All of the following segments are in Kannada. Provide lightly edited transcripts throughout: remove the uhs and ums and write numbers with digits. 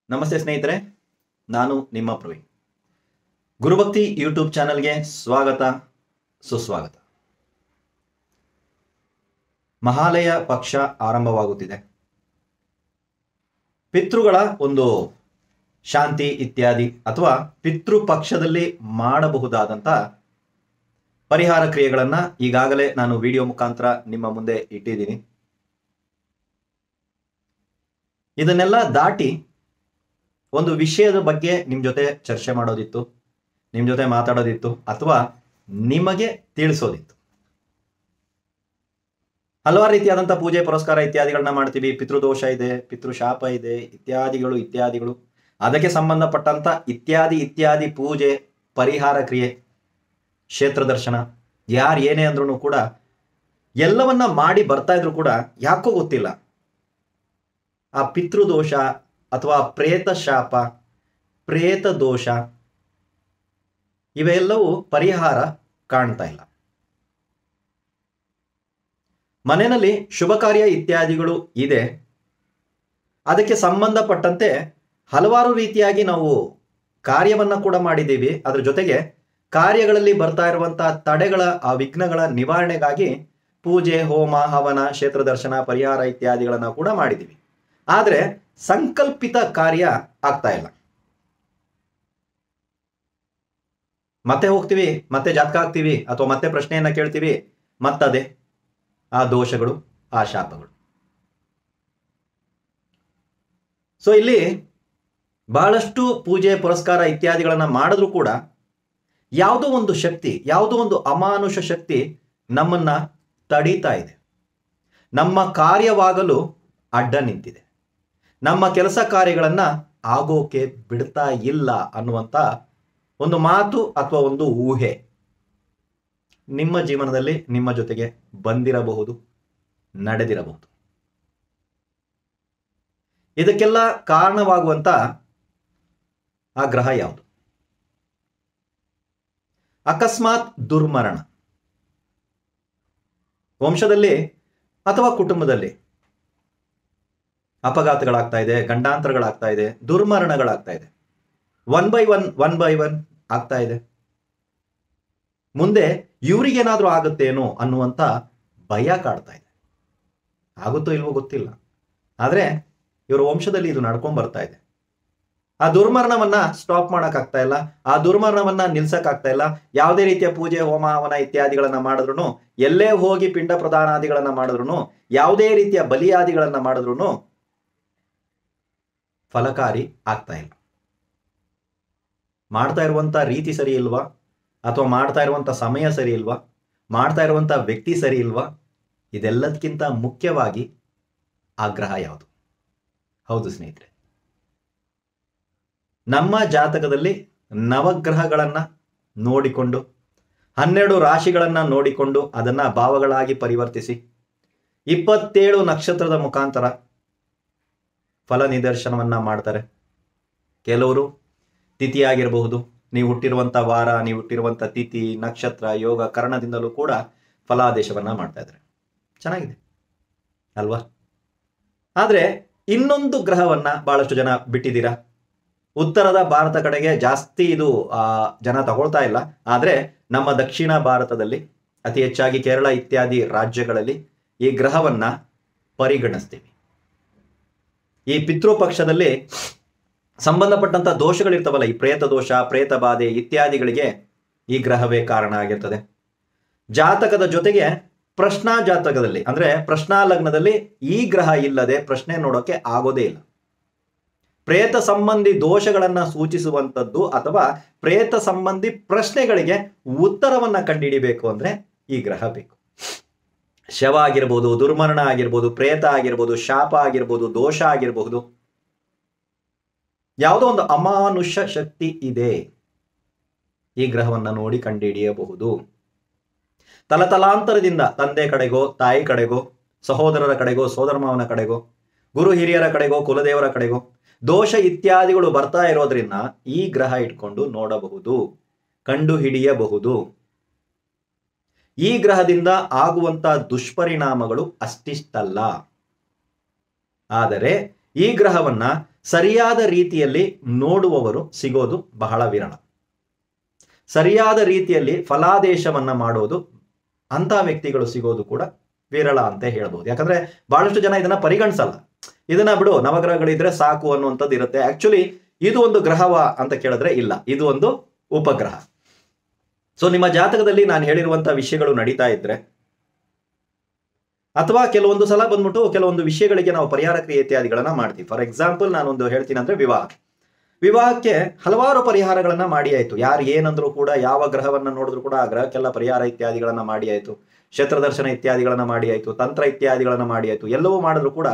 ನಮಸ್ತೆ ಸ್ನೇಹಿತರೆ, ನಾನು ನಿಮ್ಮ ಪ್ರವೀಣ್. ಗುರುಭಕ್ತಿ ಯೂಟ್ಯೂಬ್ ಚಾನಲ್ಗೆ ಸ್ವಾಗತ, ಸುಸ್ವಾಗತ. ಮಹಾಲಯ ಪಕ್ಷ ಆರಂಭವಾಗುತ್ತಿದೆ. ಪಿತೃಗಳ ಒಂದು ಶಾಂತಿ ಇತ್ಯಾದಿ ಅಥವಾ ಪಿತೃ ಪಕ್ಷದಲ್ಲಿ ಮಾಡಬಹುದಾದಂಥ ಪರಿಹಾರ ಕ್ರಿಯೆಗಳನ್ನು ಈಗಾಗಲೇ ನಾನು ವಿಡಿಯೋ ಮುಖಾಂತರ ನಿಮ್ಮ ಮುಂದೆ ಇಟ್ಟಿದ್ದೀನಿ. ಇದನ್ನೆಲ್ಲ ದಾಟಿ ಒಂದು ವಿಷಯದ ಬಗ್ಗೆ ನಿಮ್ಮ ಜೊತೆ ಚರ್ಚೆ ಮಾಡೋದಿತ್ತು, ನಿಮ್ಮ ಜೊತೆ ಮಾತಾಡೋದಿತ್ತು, ಅಥವಾ ನಿಮಗೆ ತಿಳಿಸೋದಿತ್ತು. ಹಲವಾರು ರೀತಿಯಾದಂಥ ಪೂಜೆ ಪುರಸ್ಕಾರ ಇತ್ಯಾದಿಗಳನ್ನ ಮಾಡ್ತೀವಿ. ಪಿತೃದೋಷ ಇದೆ, ಪಿತೃಶಾಪ ಇದೆ, ಇತ್ಯಾದಿಗಳು. ಅದಕ್ಕೆ ಸಂಬಂಧಪಟ್ಟಂತ ಇತ್ಯಾದಿ ಪೂಜೆ, ಪರಿಹಾರ ಕ್ರಿಯೆ, ಕ್ಷೇತ್ರ ದರ್ಶನ, ಯಾರು ಏನೇ ಅಂದ್ರೂ ಕೂಡ ಎಲ್ಲವನ್ನ ಮಾಡಿ ಬರ್ತಾ ಇದ್ರು ಕೂಡ ಯಾಕೋ ಗೊತ್ತಿಲ್ಲ ಆ ಪಿತೃದೋಷ ಅಥವಾ ಪ್ರೇತ ಶಾಪ, ಪ್ರೇತ ದೋಷ ಇವೆಲ್ಲವೂ ಪರಿಹಾರ ಕಾಣ್ತಾ ಇಲ್ಲ. ಮನೆಯಲ್ಲಿ ಶುಭ ಕಾರ್ಯ ಇತ್ಯಾದಿಗಳು ಇದೆ, ಅದಕ್ಕೆ ಸಂಬಂಧಪಟ್ಟಂತೆ ಹಲವಾರು ರೀತಿಯಾಗಿ ನಾವು ಕಾರ್ಯವನ್ನ ಕೂಡ ಮಾಡಿದ್ದೀವಿ. ಅದರ ಜೊತೆಗೆ ಕಾರ್ಯಗಳಲ್ಲಿ ಬರ್ತಾ ಇರುವಂತಹ ತಡೆಗಳ, ಆ ವಿಘ್ನಗಳ ನಿವಾರಣೆಗಾಗಿ ಪೂಜೆ, ಹೋಮ, ಹವನ, ಕ್ಷೇತ್ರ ದರ್ಶನ, ಪರಿಹಾರ ಇತ್ಯಾದಿಗಳನ್ನ ಕೂಡ ಮಾಡಿದ್ದೀವಿ. ಆದರೆ ಸಂಕಲ್ಪಿತ ಕಾರ್ಯ ಆಗ್ತಾ ಇಲ್ಲ. ಮತ್ತೆ ಹೋಗ್ತೀವಿ, ಮತ್ತೆ ಜಾತಕ ಹಾಕ್ತೀವಿ, ಅಥವಾ ಮತ್ತೆ ಪ್ರಶ್ನೆಯನ್ನ ಕೇಳ್ತೀವಿ, ಮತ್ತದೇ ಆ ದೋಷಗಳು, ಆ ಶಾಪಗಳು. ಸೊ ಇಲ್ಲಿ ಬಹಳಷ್ಟು ಪೂಜೆ ಪುರಸ್ಕಾರ ಇತ್ಯಾದಿಗಳನ್ನ ಮಾಡಿದ್ರು ಕೂಡ ಯಾವುದೋ ಒಂದು ಶಕ್ತಿ, ಯಾವುದೋ ಒಂದು ಅಮಾನುಷ ಶಕ್ತಿ ನಮ್ಮನ್ನ ತಡೀತಾ ಇದೆ, ನಮ್ಮ ಕಾರ್ಯವಾಗಲು ಅಡ್ಡ ನಿಂತಿದೆ, ನಮ್ಮ ಕೆಲಸ ಕಾರ್ಯಗಳನ್ನ ಆಗೋಕೆ ಬಿಡ್ತಾ ಇಲ್ಲ ಅನ್ನುವಂಥ ಒಂದು ಮಾತು ಅಥವಾ ಒಂದು ಊಹೆ ನಿಮ್ಮ ಜೀವನದಲ್ಲಿ ನಿಮ್ಮ ಜೊತೆಗೆ ಬಂದಿರಬಹುದು, ನಡೆದಿರಬಹುದು. ಇದಕ್ಕೆಲ್ಲ ಕಾರಣವಾಗುವಂತ ಆ ಗ್ರಹ ಯಾವುದು? ಅಕಸ್ಮಾತ್ ದುರ್ಮರಣ, ವಂಶದಲ್ಲಿ ಅಥವಾ ಕುಟುಂಬದಲ್ಲಿ ಅಪಘಾತಗಳಾಗ್ತಾ ಇದೆ, ಗಂಡಾಂತರಗಳಾಗ್ತಾ ಇದೆ, ದುರ್ಮರಣಗಳಾಗ್ತಾ ಇದೆ, ಒನ್ ಬೈ ಒನ್ ಆಗ್ತಾ ಇದೆ. ಮುಂದೆ ಇವರಿಗೇನಾದ್ರೂ ಆಗುತ್ತೇನೋ ಅನ್ನುವಂಥ ಭಯ ಕಾಡ್ತಾ ಇದೆ. ಆಗುತ್ತೋ ಇಲ್ವೋ ಗೊತ್ತಿಲ್ಲ, ಆದ್ರೆ ಇವರ ವಂಶದಲ್ಲಿ ಇದು ನಡ್ಕೊಂಡ್ ಬರ್ತಾ ಇದೆ. ಆ ದುರ್ಮರಣವನ್ನ ಸ್ಟಾಪ್ ಮಾಡಕ್ಕಾಗ್ತಾ ಇಲ್ಲ, ಆ ದುರ್ಮರಣವನ್ನ ನಿಲ್ಸಕ್ಕಾಗ್ತಾ ಇಲ್ಲ. ಯಾವುದೇ ರೀತಿಯ ಪೂಜೆ, ಹೋಮ, ಹವನ ಇತ್ಯಾದಿಗಳನ್ನ ಮಾಡಿದ್ರು, ಎಲ್ಲೇ ಹೋಗಿ ಪಿಂಡ ಪ್ರದಾನಾದಿಗಳನ್ನ ಮಾಡಿದ್ರು, ಯಾವುದೇ ರೀತಿಯ ಬಲಿಯಾದಿಗಳನ್ನ ಮಾಡಿದ್ರು ಫಲಕಾರಿ ಆಗ್ತಾ ಇಲ್ಲ. ಮಾಡ್ತಾ ಇರುವಂತ ರೀತಿ ಸರಿ ಇಲ್ವಾ, ಅಥವಾ ಮಾಡ್ತಾ ಇರುವಂತ ಸಮಯ ಸರಿ ಇಲ್ವಾ, ಮಾಡ್ತಾ ಇರುವಂತ ವ್ಯಕ್ತಿ ಸರಿ ಇಲ್ವಾ? ಇದೆಲ್ಲದಕ್ಕಿಂತ ಮುಖ್ಯವಾಗಿ ಆ ಗ್ರಹ ಯಾವುದು? ಹೌದು ಸ್ನೇಹಿತರೆ, ನಮ್ಮ ಜಾತಕದಲ್ಲಿ ನವಗ್ರಹಗಳನ್ನ ನೋಡಿಕೊಂಡು, 12 ರಾಶಿಗಳನ್ನ ನೋಡಿಕೊಂಡು, ಅದನ್ನ ಭಾವಗಳಾಗಿ ಪರಿವರ್ತಿಸಿ 27 ನಕ್ಷತ್ರದ ಮುಖಾಂತರ ಫಲ ನಿದರ್ಶನವನ್ನ ಮಾಡ್ತಾರೆ. ಕೆಲವರು ತಿಥಿ ಆಗಿರಬಹುದು, ನೀವು ಹುಟ್ಟಿರುವಂತ ವಾರ, ನೀವು ಹುಟ್ಟಿರುವಂತ ತಿಥಿ, ನಕ್ಷತ್ರ, ಯೋಗ, ಕರ್ಣದಿಂದಲೂ ಕೂಡ ಫಲಾದೇಶವನ್ನ ಮಾಡ್ತಾ ಇದ್ದಾರೆ. ಚೆನ್ನಾಗಿದೆ ಅಲ್ವಾ? ಆದ್ರೆ ಇನ್ನೊಂದು ಗ್ರಹವನ್ನ ಬಹಳಷ್ಟು ಜನ ಬಿಟ್ಟಿದ್ದೀರಾ. ಉತ್ತರದ ಭಾರತ ಕಡೆಗೆ ಜಾಸ್ತಿ ಇದು ಜನ ತಗೊಳ್ತಾ ಇಲ್ಲ, ಆದ್ರೆ ನಮ್ಮ ದಕ್ಷಿಣ ಭಾರತದಲ್ಲಿ ಅತಿ ಹೆಚ್ಚಾಗಿ ಕೇರಳ ಇತ್ಯಾದಿ ರಾಜ್ಯಗಳಲ್ಲಿ ಈ ಗ್ರಹವನ್ನ ಪರಿಗಣಿಸ್ತೀವಿ. ಈ ಪಿತೃಪಕ್ಷದಲ್ಲಿ ಸಂಬಂಧಪಟ್ಟಂತ ದೋಷಗಳಿರ್ತಾವಲ್ಲ, ಈ ಪ್ರೇತ ದೋಷ, ಪ್ರೇತ ಬಾಧೆ ಇತ್ಯಾದಿಗಳಿಗೆ ಈ ಗ್ರಹವೇ ಕಾರಣ ಆಗಿರ್ತದೆ. ಜಾತಕದ ಜೊತೆಗೆ ಪ್ರಶ್ನಾ ಜಾತಕದಲ್ಲಿ, ಅಂದ್ರೆ ಪ್ರಶ್ನಾ ಲಗ್ನದಲ್ಲಿ ಈ ಗ್ರಹ ಇಲ್ಲದೆ ಪ್ರಶ್ನೆ ನೋಡೋಕೆ ಆಗೋದೇ ಇಲ್ಲ. ಪ್ರೇತ ಸಂಬಂಧಿ ದೋಷಗಳನ್ನ ಸೂಚಿಸುವಂಥದ್ದು ಅಥವಾ ಪ್ರೇತ ಸಂಬಂಧಿ ಪ್ರಶ್ನೆಗಳಿಗೆ ಉತ್ತರವನ್ನ ಕಂಡುಹಿಡಿಬೇಕು ಅಂದ್ರೆ ಈ ಗ್ರಹ ಬೇಕು. ಶವ ಆಗಿರ್ಬೋದು, ದುರ್ಮರಣ ಆಗಿರ್ಬೋದು, ಪ್ರೇತ ಆಗಿರ್ಬೋದು, ಶಾಪ ಆಗಿರ್ಬೋದು, ದೋಷ ಆಗಿರಬಹುದು, ಯಾವುದೋ ಒಂದು ಅಮಾನುಷ ಶಕ್ತಿ ಇದೆ, ಈ ಗ್ರಹವನ್ನ ನೋಡಿ ಕಂಡುಹಿಡಿಯಬಹುದು. ತಲತಲಾಂತರದಿಂದ ತಂದೆ ಕಡೆಗೋ, ತಾಯಿ ಕಡೆಗೋ, ಸಹೋದರರ ಕಡೆಗೋ, ಸೋದರಮಾವನ ಕಡೆಗೋ, ಗುರು ಹಿರಿಯರ ಕಡೆಗೋ, ಕುಲದೇವರ ಕಡೆಗೋ ದೋಷ ಇತ್ಯಾದಿಗಳು ಬರ್ತಾ ಇರೋದ್ರಿಂದ ಈ ಗ್ರಹ ಇಟ್ಕೊಂಡು ನೋಡಬಹುದು, ಕಂಡು ಹಿಡಿಯಬಹುದು. ಈ ಗ್ರಹದಿಂದ ಆಗುವಂತ ದುಷ್ಪರಿಣಾಮಗಳು ಅಷ್ಟಿಷ್ಟಲ್ಲ. ಆದರೆ ಈ ಗ್ರಹವನ್ನ ಸರಿಯಾದ ರೀತಿಯಲ್ಲಿ ನೋಡುವವರು ಸಿಗೋದು ಬಹಳ ವಿರಳ. ಸರಿಯಾದ ರೀತಿಯಲ್ಲಿ ಫಲಾದೇಶವನ್ನ ಮಾಡೋದು ಅಂತ ವ್ಯಕ್ತಿಗಳು ಸಿಗೋದು ಕೂಡ ವಿರಳ ಅಂತ ಹೇಳ್ಬೋದು. ಯಾಕಂದ್ರೆ ಬಹಳಷ್ಟು ಜನ ಇದನ್ನ ಪರಿಗಣಿಸಲ್ಲ. ಇದನ್ನ ಬಿಡು, ನವಗ್ರಹಗಳಿದ್ರೆ ಸಾಕು ಅನ್ನುವಂಥದ್ದು ಇರುತ್ತೆ. ಆಕ್ಚುಲಿ ಇದು ಒಂದು ಗ್ರಹವ ಅಂತ ಕೇಳಿದ್ರೆ ಇಲ್ಲ, ಇದು ಒಂದು ಉಪಗ್ರಹ. ಸೊ ನಿಮ್ಮ ಜಾತಕದಲ್ಲಿ ನಾನು ಹೇಳಿರುವಂತಹ ವಿಷಯಗಳು ನಡೀತಾ ಇದ್ರೆ, ಅಥವಾ ಕೆಲವೊಂದು ಸಲ ಬಂದ್ಬಿಟ್ಟು ಕೆಲವೊಂದು ವಿಷಯಗಳಿಗೆ ನಾವು ಪರಿಹಾರ ಕ್ರಿಯೆ ಇತ್ಯಾದಿಗಳನ್ನ ಮಾಡ್ತೀವಿ. ಫಾರ್ ಎಕ್ಸಾಂಪಲ್ ನಾನೊಂದು ಹೇಳ್ತೀನಿ ಅಂದ್ರೆ ವಿವಾಹಕ್ಕೆ ಹಲವಾರು ಪರಿಹಾರಗಳನ್ನ ಮಾಡಿ ಆಯ್ತು. ಯಾರು ಏನಂದ್ರು ಕೂಡ, ಯಾವ ಗ್ರಹವನ್ನ ನೋಡಿದ್ರು ಕೂಡ ಆ ಗ್ರಹಕ್ಕೆಲ್ಲ ಪರಿಹಾರ ಇತ್ಯಾದಿಗಳನ್ನ ಮಾಡಿ ಆಯ್ತು, ಕ್ಷೇತ್ರದರ್ಶನ ಇತ್ಯಾದಿಗಳನ್ನ ಮಾಡಿ ಆಯ್ತು, ತಂತ್ರ ಇತ್ಯಾದಿಗಳನ್ನ ಮಾಡಿ ಆಯ್ತು. ಎಲ್ಲವೂ ಮಾಡಿದ್ರು ಕೂಡ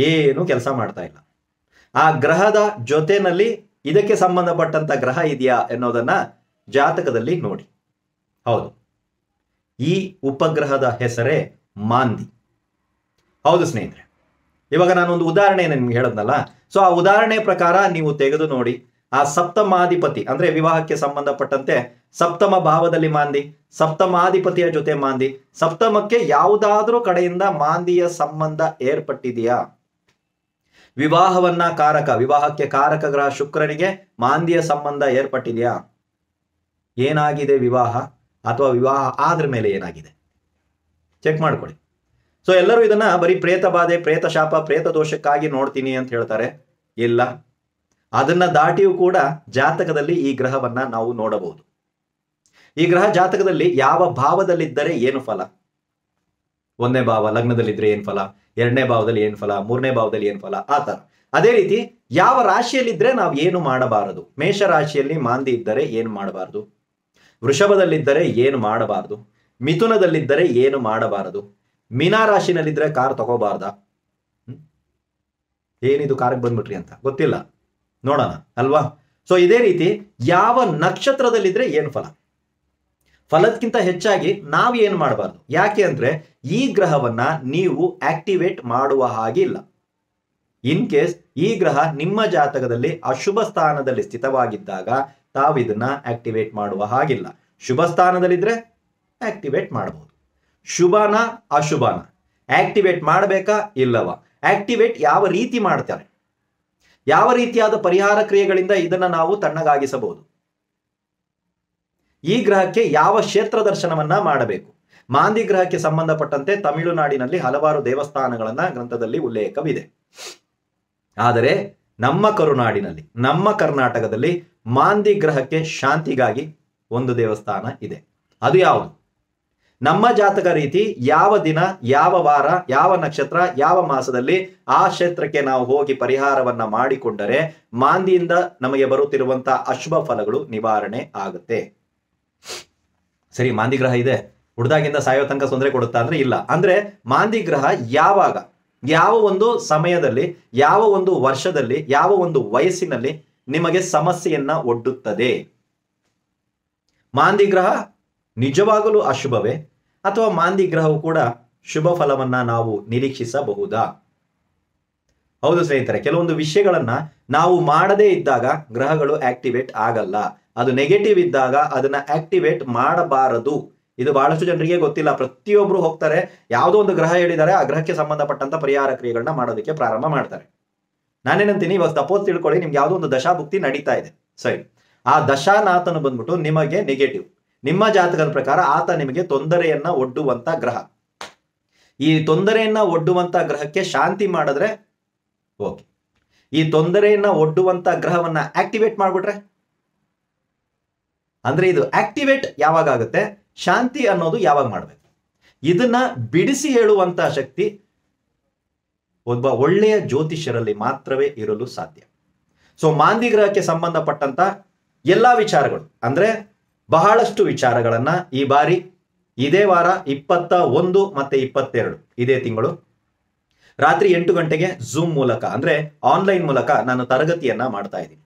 ಏನು ಕೆಲಸ ಮಾಡ್ತಾ ಇಲ್ಲ. ಆ ಗ್ರಹದ ಜೊತೆನಲ್ಲಿ ಇದಕ್ಕೆ ಸಂಬಂಧಪಟ್ಟಂತ ಗ್ರಹ ಇದೆಯಾ ಎನ್ನುವುದನ್ನ ಜಾತಕದಲ್ಲಿ ನೋಡಿ. ಹೌದು, ಈ ಉಪಗ್ರಹದ ಹೆಸರೇ ಮಾಂದಿ. ಹೌದು ಸ್ನೇಹಿತರೆ, ಇವಾಗ ನಾನೊಂದು ಉದಾಹರಣೆಯನ್ನು ನಿಮ್ಗೆ ಹೇಳದ್ನಲ್ಲ, ಸೊ ಆ ಉದಾಹರಣೆ ಪ್ರಕಾರ ನೀವು ತೆಗೆದು ನೋಡಿ. ಆ ಸಪ್ತಮಾಧಿಪತಿ ಅಂದ್ರೆ ವಿವಾಹಕ್ಕೆ ಸಂಬಂಧಪಟ್ಟಂತೆ ಸಪ್ತಮ ಭಾವದಲ್ಲಿ ಮಾಂದಿ, ಸಪ್ತಮಾಧಿಪತಿಯ ಜೊತೆ ಮಾಂದಿ, ಸಪ್ತಮಕ್ಕೆ ಯಾವುದಾದ್ರೂ ಕಡೆಯಿಂದ ಮಾಂದಿಯ ಸಂಬಂಧ ಏರ್ಪಟ್ಟಿದೆಯಾ? ವಿವಾಹಕ್ಕೆ ಕಾರಕ ಗ್ರಹ ಶುಕ್ರನಿಗೆ ಮಾಂದಿಯ ಸಂಬಂಧ ಏರ್ಪಟ್ಟಿದೆಯಾ? ಏನಾಗಿದೆ ವಿವಾಹ, ಅಥವಾ ವಿವಾಹ ಆದ್ರ ಮೇಲೆ ಏನಾಗಿದೆ ಚೆಕ್ ಮಾಡ್ಕೊಳ್ಳಿ. ಸೊ ಎಲ್ಲರೂ ಇದನ್ನ ಬರೀ ಪ್ರೇತ ಬಾಧೆ, ಪ್ರೇತ ಶಾಪ, ಪ್ರೇತ ದೋಷಕ್ಕಾಗಿ ನೋಡ್ತೀನಿ ಅಂತ ಹೇಳ್ತಾರೆ. ಇಲ್ಲ, ಅದನ್ನ ದಾಟಿಯೂ ಕೂಡ ಜಾತಕದಲ್ಲಿ ಈ ಗ್ರಹವನ್ನ ನಾವು ನೋಡಬಹುದು. ಈ ಗ್ರಹ ಜಾತಕದಲ್ಲಿ ಯಾವ ಭಾವದಲ್ಲಿದ್ದರೆ ಏನು ಫಲ, 1ನೇ ಭಾವ ಲಗ್ನದಲ್ಲಿದ್ರೆ ಏನ್ ಫಲ, 2ನೇ ಭಾವದಲ್ಲಿ ಏನ್ ಫಲ, 3ನೇ ಭಾವದಲ್ಲಿ ಏನ್ ಫಲ, ಆ ತರ. ಅದೇ ರೀತಿ ಯಾವ ರಾಶಿಯಲ್ಲಿದ್ರೆ ನಾವು ಏನು ಮಾಡಬಾರದು. ಮೇಷ ರಾಶಿಯಲ್ಲಿ ಮಾಂದಿ ಇದ್ದರೆ ಏನು ಮಾಡಬಾರದು, ವೃಷಭದಲ್ಲಿದ್ದರೆ ಏನು ಮಾಡಬಾರದು, ಮಿಥುನದಲ್ಲಿದ್ದರೆ ಏನು ಮಾಡಬಾರದು, ಮೀನಾ ರಾಶಿನಲ್ಲಿದ್ರೆ ಕಾರ್ ತಗೋಬಾರ್ದ. ಏನಿದು ಕಾರಿಗೆ ಬಂದ್ಬಿಟ್ರಿ ಅಂತ ಗೊತ್ತಿಲ್ಲ, ನೋಡೋಣ ಅಲ್ವಾ. ಸೊ ಇದೇ ರೀತಿ ಯಾವ ನಕ್ಷತ್ರದಲ್ಲಿದ್ರೆ ಏನು ಫಲ, ಫಲಕ್ಕಿಂತ ಹೆಚ್ಚಾಗಿ ನಾವು ಏನು ಮಾಡಬಾರ್ದು. ಯಾಕೆ ಅಂದ್ರೆ ಈ ಗ್ರಹವನ್ನ ನೀವು ಆಕ್ಟಿವೇಟ್ ಮಾಡುವ ಹಾಗೆ ಇಲ್ಲ. ಇನ್ ಕೇಸ್ ಈ ಗ್ರಹ ನಿಮ್ಮ ಜಾತಕದಲ್ಲಿ ಅಶುಭ ಸ್ಥಾನದಲ್ಲಿ ಸ್ಥಿತವಾಗಿದ್ದಾಗ ತಾವು ಇದನ್ನ ಆಕ್ಟಿವೇಟ್ ಮಾಡುವ ಹಾಗಿಲ್ಲ. ಶುಭ ಸ್ಥಾನದಲ್ಲಿದ್ರೆ ಆಕ್ಟಿವೇಟ್ ಮಾಡಬಹುದು. ಶುಭನ ಅಶುಭನ ಆಕ್ಟಿವೇಟ್ ಮಾಡಬೇಕಾ ಇಲ್ಲವಾ? ಆಕ್ಟಿವೇಟ್ ಯಾವ ರೀತಿ ಮಾಡ್ತಾರೆ, ಯಾವ ರೀತಿಯಾದ ಪರಿಹಾರ ಕ್ರಿಯೆಗಳಿಂದ ಇದನ್ನ ನಾವು ತಣ್ಣಗಾಗಿಸಬಹುದು, ಈ ಗ್ರಹಕ್ಕೆ ಯಾವ ಕ್ಷೇತ್ರ ದರ್ಶನವನ್ನ ಮಾಡಬೇಕು. ಮಾಂದಿ ಗ್ರಹಕ್ಕೆ ಸಂಬಂಧಪಟ್ಟಂತೆ ತಮಿಳುನಾಡಿನಲ್ಲಿ ಹಲವಾರು ದೇವಸ್ಥಾನಗಳನ್ನ ಗ್ರಂಥದಲ್ಲಿ ಉಲ್ಲೇಖವಿದೆ. ಆದರೆ ನಮ್ಮ ಕರುನಾಡಿನಲ್ಲಿ, ನಮ್ಮ ಕರ್ನಾಟಕದಲ್ಲಿ ಮಾಂದಿ ಗ್ರಹಕ್ಕೆ ಶಾಂತಿಗಾಗಿ ಒಂದು ದೇವಸ್ಥಾನ ಇದೆ. ಅದು ಯಾವುದು? ನಮ್ಮ ಜಾತಕ ರೀತಿ ಯಾವ ದಿನ, ಯಾವ ವಾರ, ಯಾವ ನಕ್ಷತ್ರ, ಯಾವ ಮಾಸದಲ್ಲಿ ಆ ಕ್ಷೇತ್ರಕ್ಕೆ ನಾವು ಹೋಗಿ ಪರಿಹಾರವನ್ನ ಮಾಡಿಕೊಂಡರೆ ಮಾಂದಿಯಿಂದ ನಮಗೆ ಬರುತ್ತಿರುವಂತಹ ಅಶುಭ ಫಲಗಳು ನಿವಾರಣೆ ಆಗುತ್ತೆ. ಸರಿ, ಮಾಂದಿ ಗ್ರಹ ಇದೆ, ಹುಡ್ದಾಗಿಂದ ಸಾಯೋ ತನಕ ತೊಂದರೆ ಕೊಡುತ್ತಾ ಅಂದ್ರೆ ಇಲ್ಲ. ಅಂದ್ರೆ ಮಾಂದಿ ಗ್ರಹ ಯಾವಾಗ, ಯಾವ ಒಂದು ಸಮಯದಲ್ಲಿ, ಯಾವ ಒಂದು ವರ್ಷದಲ್ಲಿ, ಯಾವ ಒಂದು ವಯಸ್ಸಿನಲ್ಲಿ ನಿಮಗೆ ಸಮಸ್ಯೆಯನ್ನ ಒಡ್ಡುತ್ತದೆ. ಮಾಂದಿ ಗ್ರಹ ನಿಜವಾಗಲೂ ಅಶುಭವೇ, ಅಥವಾ ಮಾಂದಿ ಗ್ರಹವು ಕೂಡ ಶುಭ ಫಲವನ್ನ ನಾವು ನಿರೀಕ್ಷಿಸಬಹುದಾ? ಹೌದು ಸ್ನೇಹಿತರೆ, ಕೆಲವೊಂದು ವಿಷಯಗಳನ್ನ ನಾವು ಮಾಡದೇ ಇದ್ದಾಗ ಗ್ರಹಗಳು ಆಕ್ಟಿವೇಟ್ ಆಗಲ್ಲ. ಅದು ನೆಗೆಟಿವ್ ಇದ್ದಾಗ ಅದನ್ನ ಆಕ್ಟಿವೇಟ್ ಮಾಡಬಾರದು. ಇದು ಬಹಳಷ್ಟು ಜನರಿಗೆ ಗೊತ್ತಿಲ್ಲ. ಪ್ರತಿಯೊಬ್ರು ಹೋಗ್ತಾರೆ, ಯಾವುದೋ ಒಂದು ಗ್ರಹ ಹೇಳಿದ್ದಾರೆ, ಆ ಗ್ರಹಕ್ಕೆ ಸಂಬಂಧಪಟ್ಟಂತ ಪರಿಹಾರ ಕ್ರಿಯೆಗಳನ್ನ ಮಾಡೋದಕ್ಕೆ ಪ್ರಾರಂಭ ಮಾಡ್ತಾರೆ. ನಾನೇನಂತೀನಿ, ಇವಾಗ ಸಪೋಸ್ ತಿಳ್ಕೊಳ್ಳಿ, ನಿಮ್ಗೆ ಯಾವುದೋ ಒಂದು ದಶಾಭುಕ್ತಿ ನಡೀತಾ ಇದೆ. ಸರಿ, ಆ ದಶಾನಾಥನು ಬಂದ್ಬಿಟ್ಟು ನಿಮಗೆ ನೆಗೆಟಿವ್. ನಿಮ್ಮ ಜಾತಕದ ಪ್ರಕಾರ ಆತ ನಿಮಗೆ ತೊಂದರೆಯನ್ನ ಒಡ್ಡುವಂತ ಗ್ರಹ. ಈ ತೊಂದರೆಯನ್ನ ಒಡ್ಡುವಂತ ಗ್ರಹಕ್ಕೆ ಶಾಂತಿ ಮಾಡಿದ್ರೆ ಓಕೆ. ಈ ತೊಂದರೆಯನ್ನ ಒಡ್ಡುವಂತ ಗ್ರಹವನ್ನ ಆಕ್ಟಿವೇಟ್ ಮಾಡ್ಬಿಟ್ರೆ, ಅಂದ್ರೆ ಇದು ಆಕ್ಟಿವೇಟ್ ಯಾವಾಗ ಆಗುತ್ತೆ, ಶಾಂತಿ ಅನ್ನೋದು ಯಾವಾಗ ಮಾಡ್ಬೇಕು, ಇದನ್ನ ಬಿಡಿಸಿ ಹೇಳುವಂತ ಶಕ್ತಿ ಒಬ್ಬ ಒಳ್ಳೆಯ ಜ್ಯೋತಿಷ್ಯರಲ್ಲಿ ಮಾತ್ರವೇ ಇರಲು ಸಾಧ್ಯ. ಸೊ ಮಾಂದಿ ಗ್ರಹಕ್ಕೆ ಸಂಬಂಧಪಟ್ಟಂತ ಎಲ್ಲಾ ವಿಚಾರಗಳು, ಅಂದ್ರೆ ಬಹಳಷ್ಟು ವಿಚಾರಗಳನ್ನ ಈ ಬಾರಿ ಇದೇ ವಾರ 21 ಮತ್ತೆ 22 ಇದೇ ತಿಂಗಳು ರಾತ್ರಿ 8 ಗಂಟೆಗೆ ಝೂಮ್ ಮೂಲಕ, ಅಂದ್ರೆ ಆನ್ಲೈನ್ ಮೂಲಕ ನಾನು ತರಗತಿಯನ್ನ ಮಾಡ್ತಾ ಇದ್ದೀನಿ.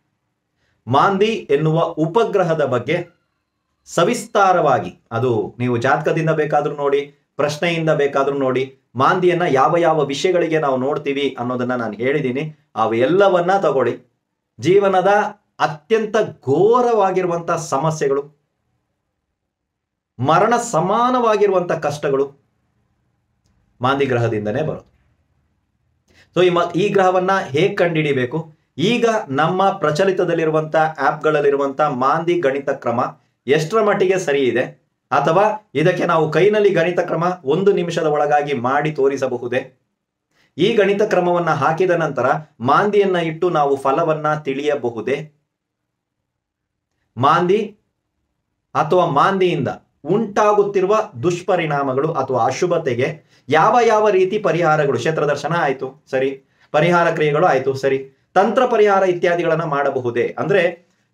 ಮಾಂದಿ ಎನ್ನುವ ಉಪಗ್ರಹದ ಬಗ್ಗೆ ಸವಿಸ್ತಾರವಾಗಿ, ಅದು ನೀವು ಜಾತಕದಿಂದ ಬೇಕಾದ್ರೂ ನೋಡಿ, ಪ್ರಶ್ನೆಯಿಂದ ಬೇಕಾದ್ರೂ ನೋಡಿ, ಮಾಂದಿಯನ್ನ ಯಾವ ಯಾವ ವಿಷಯಗಳಿಗೆ ನಾವು ನೋಡ್ತೀವಿ ಅನ್ನೋದನ್ನ ನಾನು ಹೇಳಿದ್ದೀನಿ. ಅವೆಲ್ಲವನ್ನ ತಗೊಳ್ಳಿ. ಜೀವನದ ಅತ್ಯಂತ ಘೋರವಾಗಿರುವಂತಹ ಸಮಸ್ಯೆಗಳು, ಮರಣ ಸಮಾನವಾಗಿರುವಂತಹ ಕಷ್ಟಗಳು ಮಾಂದಿ ಗ್ರಹದಿಂದನೇ ಬರೋದು. ಸೊ ಈ ಗ್ರಹವನ್ನ ಹೇಗೆ ಕಂಡುಹಿಡಿಯಬೇಕು? ಈಗ ನಮ್ಮ ಪ್ರಚಲಿತದಲ್ಲಿರುವಂತ ಆಪ್ಗಳಲ್ಲಿರುವಂತ ಮಾಂದಿ ಗಣಿತ ಕ್ರಮ ಎಷ್ಟರ ಮಟ್ಟಿಗೆ ಸರಿ ಇದೆ, ಅಥವಾ ಇದಕ್ಕೆ ನಾವು ಕೈನಲ್ಲಿ ಗಣಿತ ಕ್ರಮ 1 ನಿಮಿಷದ ಒಳಗಾಗಿ ಮಾಡಿ ತೋರಿಸಬಹುದೇ? ಈ ಗಣಿತ ಕ್ರಮವನ್ನ ಹಾಕಿದ ನಂತರ ಮಾಂದಿಯನ್ನ ಇಟ್ಟು ನಾವು ಫಲವನ್ನ ತಿಳಿಯಬಹುದೇ? ಮಾಂದಿ ಅಥವಾ ಮಾಂದಿಯಿಂದ ಉಂಟಾಗುತ್ತಿರುವ ದುಷ್ಪರಿಣಾಮಗಳು ಅಥವಾ ಅಶುಭತೆಗೆ ಯಾವ ಯಾವ ರೀತಿ ಪರಿಹಾರಗಳು, ಕ್ಷೇತ್ರದರ್ಶನ ಆಯ್ತು ಸರಿ, ಪರಿಹಾರ ಕ್ರಿಯೆಗಳು ಆಯ್ತು ಸರಿ, ತಂತ್ರ ಪರಿಹಾರ ಇತ್ಯಾದಿಗಳನ್ನ ಮಾಡಬಹುದೇ? ಅಂದ್ರೆ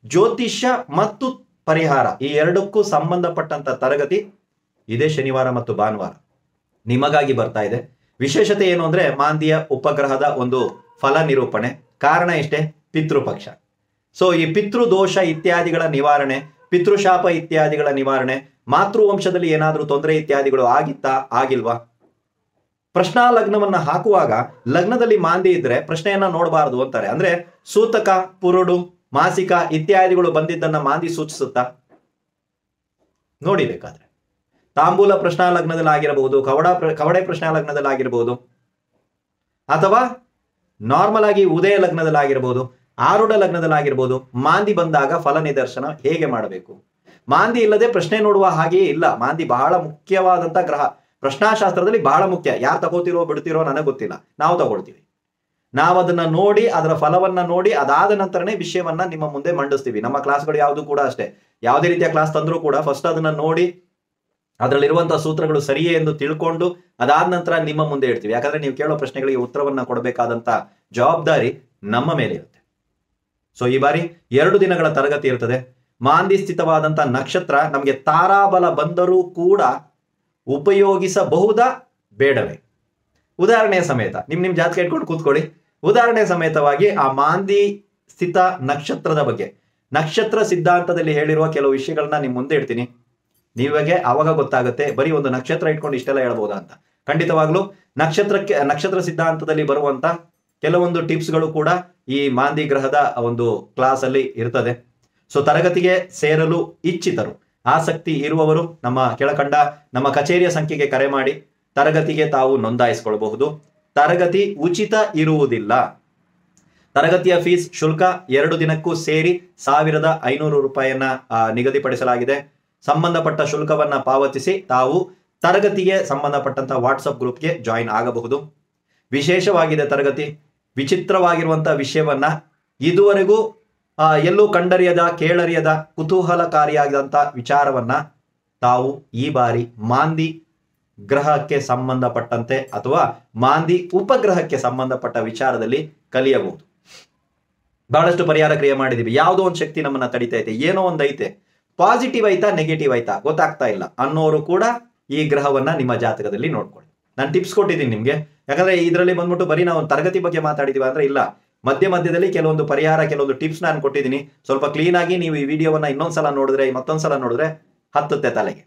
ಜ್ಯೋತಿಷ್ಯ ಮತ್ತು ಪರಿಹಾರ ಈ ಎರಡಕ್ಕೂ ಸಂಬಂಧಪಟ್ಟಂತ ತರಗತಿ ಇದೇ ಶನಿವಾರ ಮತ್ತು ಭಾನುವಾರ ನಿಮಗಾಗಿ ಬರ್ತಾ ಇದೆ. ವಿಶೇಷತೆ ಏನು ಅಂದ್ರೆ ಮಾಂದಿಯ ಉಪಗ್ರಹದ ಒಂದು ಫಲ ನಿರೂಪಣೆ. ಕಾರಣ ಎಷ್ಟೇ? ಪಿತೃಪಕ್ಷ. ಸೊ ಈ ಪಿತೃದೋಷ ಇತ್ಯಾದಿಗಳ ನಿವಾರಣೆ, ಪಿತೃಶಾಪ ಇತ್ಯಾದಿಗಳ ನಿವಾರಣೆ, ಮಾತೃವಂಶದಲ್ಲಿ ಏನಾದ್ರೂ ತೊಂದರೆ ಇತ್ಯಾದಿಗಳು ಆಗಿತ್ತಾ, ಆಗಿಲ್ವಾ? ಪ್ರಶ್ನಾ ಲಗ್ನವನ್ನ ಹಾಕುವಾಗ ಲಗ್ನದಲ್ಲಿ ಮಾಂದಿ ಇದ್ರೆ ಪ್ರಶ್ನೆಯನ್ನ ನೋಡಬಾರದು ಅಂತಾರೆ. ಅಂದ್ರೆ ಸೂತಕ, ಪುರುಡು, ಮಾಸಿಕ ಇತ್ಯಾದಿಗಳು ಬಂದಿದ್ದನ್ನ ಮಾಂದಿ ಸೂಚಿಸುತ್ತಾ? ನೋಡಿಬೇಕಾದ್ರೆ ತಾಂಬೂಲ ಪ್ರಶ್ನಾ ಲಗ್ನದಲ್ಲಿ ಆಗಿರಬಹುದು, ಕವಡೆ ಪ್ರಶ್ನಾ ಲಗ್ನದಲ್ಲಿ ಆಗಿರಬಹುದು, ಅಥವಾ ನಾರ್ಮಲ್ ಆಗಿ ಉದಯ ಲಗ್ನದಲ್ಲಿ ಆಗಿರಬಹುದು, ಆರುಢ ಲಗ್ನದಲ್ಲಿ ಆಗಿರಬಹುದು. ಮಾಂದಿ ಬಂದಾಗ ಫಲ ನಿದರ್ಶನ ಹೇಗೆ ಮಾಡಬೇಕು? ಮಾಂದಿ ಇಲ್ಲದೆ ಪ್ರಶ್ನೆ ನೋಡುವ ಹಾಗೆಯೇ ಇಲ್ಲ. ಮಾಂದಿ ಬಹಳ ಮುಖ್ಯವಾದಂತ ಗ್ರಹ, ಪ್ರಶ್ನಾಶಾಸ್ತ್ರದಲ್ಲಿ ಬಹಳ ಮುಖ್ಯ. ಯಾರು ತಗೋತಿರೋ ಬಿಡ್ತಿರೋ ನನಗೆ ಗೊತ್ತಿಲ್ಲ, ನಾವು ತಗೊಳ್ತೀವಿ. ನಾವು ಅದನ್ನ ನೋಡಿ, ಅದರ ಫಲವನ್ನ ನೋಡಿ, ಅದಾದ ನಂತರನೇ ವಿಷಯವನ್ನ ನಿಮ್ಮ ಮುಂದೆ ಮಂಡಿಸ್ತೀವಿ. ನಮ್ಮ ಕ್ಲಾಸ್ಗಳು ಯಾವುದು ಕೂಡ ಅಷ್ಟೇ, ಯಾವುದೇ ರೀತಿಯ ಕ್ಲಾಸ್ ತಂದ್ರೂ ಕೂಡ ಫಸ್ಟ್ ಅದನ್ನ ನೋಡಿ ಅದರಲ್ಲಿರುವಂತಹ ಸೂತ್ರಗಳು ಸರಿಯೇ ಎಂದು ತಿಳ್ಕೊಂಡು ಅದಾದ ನಂತರ ನಿಮ್ಮ ಮುಂದೆ ಇಡ್ತೀವಿ. ಯಾಕಂದ್ರೆ ನೀವು ಕೇಳೋ ಪ್ರಶ್ನೆಗಳಿಗೆ ಉತ್ತರವನ್ನ ಕೊಡಬೇಕಾದಂತ ಜವಾಬ್ದಾರಿ ನಮ್ಮ ಮೇಲೆ ಇರುತ್ತೆ. ಸೊ ಈ ಬಾರಿ 2 ದಿನಗಳ ತರಗತಿ ಇರ್ತದೆ. ಮಾಂದಿ ಸ್ಥಿತವಾದಂತ ನಕ್ಷತ್ರ ನಮಗೆ ತಾರಾಬಲ ಬಂದರೂ ಕೂಡ ಉಪಯೋಗಿಸಬಹುದಾ ಬೇಡವೇ? ಉದಾಹರಣೆಯ ಸಮೇತ ನಿಮ್ ಜಾತಕ ಇಟ್ಕೊಂಡು ಕೂತ್ಕೊಳ್ಳಿ. ಉದಾಹರಣೆ ಸಮೇತವಾಗಿ ಆ ಮಾಂದಿ ಸ್ಥಿತ ನಕ್ಷತ್ರದ ಬಗ್ಗೆ, ನಕ್ಷತ್ರ ಸಿದ್ಧಾಂತದಲ್ಲಿ ಹೇಳಿರುವ ಕೆಲವು ವಿಷಯಗಳನ್ನ ನಿಮ್ ಮುಂದೆ ಇಡ್ತೀನಿ. ನೀವಾಗೆ ಅವಾಗ ಗೊತ್ತಾಗುತ್ತೆ ಬರೀ ಒಂದು ನಕ್ಷತ್ರ ಇಟ್ಕೊಂಡು ಇಷ್ಟೆಲ್ಲ ಹೇಳ್ಬೋದಾ ಅಂತ. ಖಂಡಿತವಾಗ್ಲೂ ನಕ್ಷತ್ರ ಸಿದ್ಧಾಂತದಲ್ಲಿ ಬರುವಂತ ಕೆಲವೊಂದು ಟಿಪ್ಸ್ಗಳು ಕೂಡ ಈ ಮಾಂದಿ ಗ್ರಹದ ಒಂದು ಕ್ಲಾಸ್ ಅಲ್ಲಿ ಇರ್ತದೆ. ಸೊ ತರಗತಿಗೆ ಸೇರಲು ಇಚ್ಛಿತರು, ಆಸಕ್ತಿ ಇರುವವರು ನಮ್ಮ ಕೆಳಕಂಡ ನಮ್ಮ ಕಚೇರಿಯ ಸಂಖ್ಯೆಗೆ ಕರೆ ಮಾಡಿ ತರಗತಿಗೆ ತಾವು ನೋಂದಾಯಿಸಿಕೊಳ್ಳಬಹುದು. ತರಗತಿ ಉಚಿತ ಇರುವುದಿಲ್ಲ. ತರಗತಿಯ ಫೀಸ್ ಶುಲ್ಕ 2 ದಿನಕ್ಕೂ ಸೇರಿ 1500 ರೂಪಾಯಿಯನ್ನ ನಿಗದಿಪಡಿಸಲಾಗಿದೆ. ಸಂಬಂಧಪಟ್ಟ ಶುಲ್ಕವನ್ನ ಪಾವತಿಸಿ ತಾವು ತರಗತಿಗೆ ಸಂಬಂಧಪಟ್ಟಂತ ವಾಟ್ಸಪ್ ಗ್ರೂಪ್ಗೆ ಜಾಯಿನ್ ಆಗಬಹುದು. ವಿಶೇಷವಾಗಿದೆ ತರಗತಿ. ವಿಚಿತ್ರವಾಗಿರುವಂತಹ ವಿಷಯವನ್ನ ಇದುವರೆಗೂ ಎಲ್ಲೂ ಕಂಡರಿಯದ, ಕೇಳರಿಯದ, ಕುತೂಹಲಕಾರಿಯಾದಂಥ ವಿಚಾರವನ್ನ ತಾವು ಈ ಬಾರಿ ಮಾಂದಿ ಗ್ರಹಕ್ಕೆ ಸಂಬಂಧಪಟ್ಟಂತೆ ಅಥವಾ ಮಾಂದಿ ಉಪಗ್ರಹಕ್ಕೆ ಸಂಬಂಧಪಟ್ಟ ವಿಚಾರದಲ್ಲಿ ಕಲಿಯಬಹುದು. ಬಹಳಷ್ಟು ಪರಿಹಾರ ಕ್ರಿಯೆ ಮಾಡಿದೀವಿ. ಯಾವುದೋ ಒಂದು ಶಕ್ತಿ ನಮ್ಮನ್ನ ತಡಿತಾ ಐತೆ, ಏನೋ ಒಂದು ಐತೆ, ಪಾಸಿಟಿವ್ ಐತಾ ನೆಗೆಟಿವ್ ಐತಾ ಗೊತ್ತಾಗ್ತಾ ಇಲ್ಲ ಅನ್ನೋರು ಕೂಡ ಈ ಗ್ರಹವನ್ನ ನಿಮ್ಮ ಜಾತಕದಲ್ಲಿ ನೋಡ್ಕೊಳ್ಳಿ. ನಾನು ಟಿಪ್ಸ್ ಕೊಟ್ಟಿದ್ದೀನಿ ನಿಮ್ಗೆ. ಯಾಕಂದ್ರೆ ಇದರಲ್ಲಿ ಬಂದ್ಬಿಟ್ಟು ಬರೀ ನಾವು ತರಗತಿ ಬಗ್ಗೆ ಮಾತಾಡಿದೀವಿ ಅಂದ್ರೆ ಇಲ್ಲ, ಮಧ್ಯದಲ್ಲಿ ಕೆಲವೊಂದು ಪರಿಹಾರ, ಕೆಲವೊಂದು ಟಿಪ್ಸ್ ನಾನು ಕೊಟ್ಟಿದ್ದೀನಿ. ಸ್ವಲ್ಪ ಕ್ಲೀನ್ ಆಗಿ ನೀವು ಈ ವಿಡಿಯೋವನ್ನ ಇನ್ನೊಂದ್ಸಲ ನೋಡಿದ್ರೆ, ಮತ್ತೊಂದ್ಸಲ ನೋಡಿದ್ರೆ ಹತ್ತುತ್ತೆ ತಲೆಗೆ.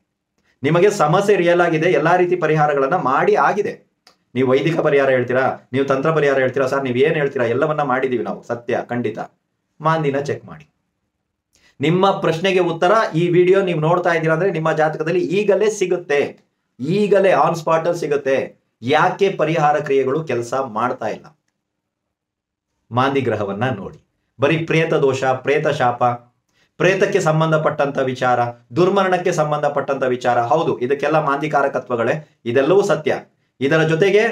ನಿಮಗೆ ಸಮಸ್ಯೆ ರಿಯಲ್ ಆಗಿದೆ, ಎಲ್ಲಾ ರೀತಿ ಪರಿಹಾರಗಳನ್ನ ಮಾಡಿ ಆಗಿದೆ. ನೀವು ವೈದಿಕ ಪರಿಹಾರ ಹೇಳ್ತೀರಾ, ನೀವು ತಂತ್ರ ಪರಿಹಾರ ಹೇಳ್ತೀರಾ, ಸರ್ ನೀವು ಏನ್ ಹೇಳ್ತೀರಾ, ಎಲ್ಲವನ್ನ ಮಾಡಿದೀವಿ ನಾವು, ಸತ್ಯ ಖಂಡಿತ. ಮಾಂದಿನ ಚೆಕ್ ಮಾಡಿ. ನಿಮ್ಮ ಪ್ರಶ್ನೆಗೆ ಉತ್ತರ ಈ ವಿಡಿಯೋ ನೀವು ನೋಡ್ತಾ ಇದ್ದೀರಾ ಅಂದ್ರೆ ನಿಮ್ಮ ಜಾತಕದಲ್ಲಿ ಈಗಲೇ ಸಿಗುತ್ತೆ, ಈಗಲೇ ಆನ್ ಸ್ಪಾಟ್ ಅಲ್ಲಿ ಸಿಗುತ್ತೆ. ಯಾಕೆ ಪರಿಹಾರ ಕ್ರಿಯೆಗಳು ಕೆಲಸ ಮಾಡ್ತಾ ಇಲ್ಲ? ಮಾಂದಿ ಗ್ರಹವನ್ನ ನೋಡಿ. ಬರೀ ಪ್ರೇತ ದೋಷ, ಪ್ರೇತ ಶಾಪ, ಪ್ರೇತಕ್ಕೆ ಸಂಬಂಧಪಟ್ಟಂತ ವಿಚಾರ, ದುರ್ಮರಣಕ್ಕೆ ಸಂಬಂಧಪಟ್ಟಂತ ವಿಚಾರ, ಹೌದು ಇದಕ್ಕೆಲ್ಲ ಮಾಂದಿ ಕಾರಕತ್ವಗಳೇ, ಇದೆಲ್ಲವೂ ಸತ್ಯ. ಇದರ ಜೊತೆಗೆ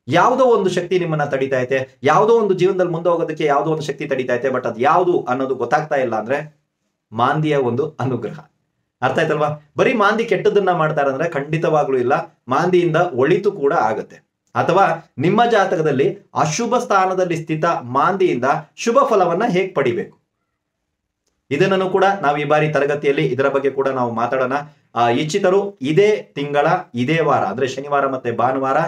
ಯಾವುದೋ ಒಂದು ಶಕ್ತಿ ನಿಮ್ಮನ್ನ ತಡಿತಾ ಐತೆ, ಯಾವುದೋ ಒಂದು ಜೀವನದಲ್ಲಿ ಮುಂದೆ ಹೋಗೋದಕ್ಕೆ ಯಾವುದೋ ಒಂದು ಶಕ್ತಿ ತಡಿತಾ ಐತೆ, ಬಟ್ ಅದು ಯಾವುದು ಅನ್ನೋದು ಗೊತ್ತಾಗ್ತಾ ಇಲ್ಲ ಅಂದ್ರೆ ಮಾಂದಿಯ ಒಂದು ಅನುಗ್ರಹ. ಅರ್ಥ ಆಯ್ತಲ್ವಾ? ಬರೀ ಮಾಂದಿ ಕೆಟ್ಟದನ್ನ ಮಾಡ್ತಾರೆ ಅಂದ್ರೆ ಖಂಡಿತವಾಗ್ಲೂ ಇಲ್ಲ, ಮಾಂದಿಯಿಂದ ಒಳಿತು ಕೂಡ ಆಗತ್ತೆ. ಅಥವಾ ನಿಮ್ಮ ಜಾತಕದಲ್ಲಿ ಅಶುಭ ಸ್ಥಾನದಲ್ಲಿ ಸ್ಥಿತ ಮಾಂದಿಯಿಂದ ಶುಭ ಫಲವನ್ನ ಹೇಗೆ ಪಡಿಬೇಕು, ಇದನ್ನು ಕೂಡ ನಾವು ಈ ಬಾರಿ ತರಗತಿಯಲ್ಲಿ ಇದರ ಬಗ್ಗೆ ಕೂಡ ನಾವು ಮಾತಾಡೋಣ. ಇಚ್ಛಿತರು ಇದೇ ತಿಂಗಳ ಇದೇ ವಾರ ಅಂದ್ರೆ ಶನಿವಾರ ಮತ್ತೆ ಭಾನುವಾರ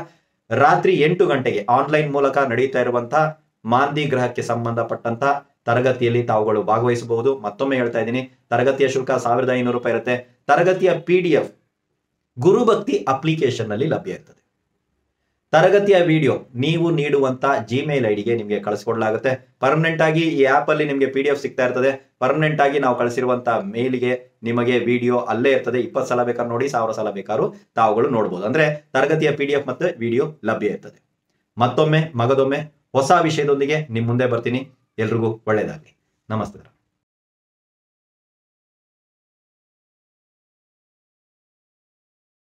ರಾತ್ರಿ 8 ಗಂಟೆಗೆ ಆನ್ಲೈನ್ ಮೂಲಕ ನಡೀತಾ ಇರುವಂತಹ ಮಾಂದಿ ಗ್ರಹಕ್ಕೆ ಸಂಬಂಧಪಟ್ಟಂತ ತರಗತಿಯಲ್ಲಿ ತಾವುಗಳು ಭಾಗವಹಿಸಬಹುದು. ಮತ್ತೊಮ್ಮೆ ಹೇಳ್ತಾ ಇದ್ದೀನಿ, ತರಗತಿಯ ಶುಲ್ಕ 1500 ರೂಪಾಯಿ ಇರುತ್ತೆ. ತರಗತಿಯ PDF ಗುರುಭಕ್ತಿ ಅಪ್ಲಿಕೇಶನ್ ನಲ್ಲಿ ಲಭ್ಯ ಇರ್ತದೆ. ತರಗತಿಯ ವಿಡಿಯೋ ನೀವು ನೀಡುವಂತ ಜಿಮೇಲ್ ಐಡಿಗೆ ನಿಮಗೆ ಕಳಿಸ್ಕೊಡ್ಲಾಗುತ್ತೆ. ಪರ್ಮನೆಂಟ್ ಆಗಿ ಈ ಆಪ್ ಅಲ್ಲಿ ನಿಮಗೆ PDF ಸಿಗ್ತಾ ಇರ್ತದೆ. ಪರ್ಮನೆಂಟ್ ಆಗಿ ನಾವು ಕಳಿಸಿರುವಂತ ಮೇಲ್ಗೆ ನಿಮಗೆ ವಿಡಿಯೋ ಅಲ್ಲೇ ಇರ್ತದೆ. 20 ಸಲ ಬೇಕಾದ್ರೂ ನೋಡಿ, 1000 ಸಲ ಬೇಕಾದ್ರೂ ತಾವುಗಳು ನೋಡಬಹುದು. ಅಂದ್ರೆ ತರಗತಿಯ PDF ಮತ್ತೆ ವಿಡಿಯೋ ಲಭ್ಯ ಇರ್ತದೆ. ಮತ್ತೊಮ್ಮೆ ಮಗದೊಮ್ಮೆ ಹೊಸ ವಿಷಯದೊಂದಿಗೆ ನಿಮ್ಮ ಮುಂದೆ ಬರ್ತೀನಿ. ಎಲ್ರಿಗೂ ಒಳ್ಳೆಯದಾಗಲಿ. ನಮಸ್ಕಾರ.